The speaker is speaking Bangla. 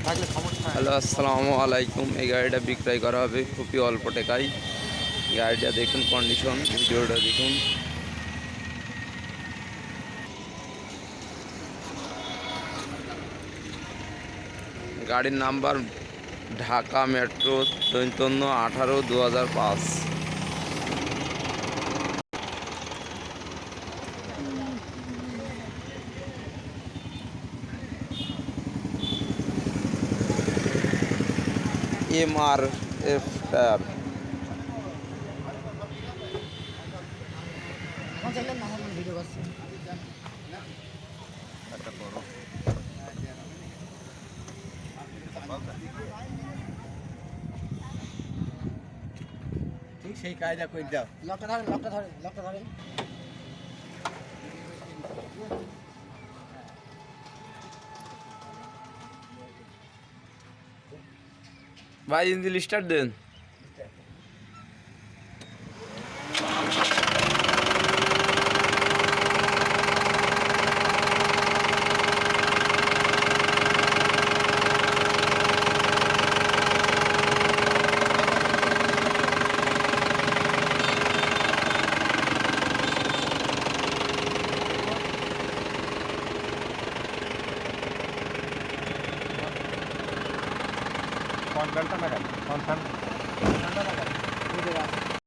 হ্যালো, আসসালামু আলাইকুম। এই গাড়িটা বিক্রয় করা হবে খুবই অল্প টাকায়। গাড়িটা দেখুন, কন্ডিশন, ভিডিওটা দেখুন। গাড়ির number Dhaka metro 5418-2005। MRF tyre. ঠিক সেই কায়দা করে দাও। লকটা ধরেন। ভাই, ইঞ্জিন স্টার্ট দেন। কোন ঘন্টা লাগান? কোন ঘন্টা লাগান?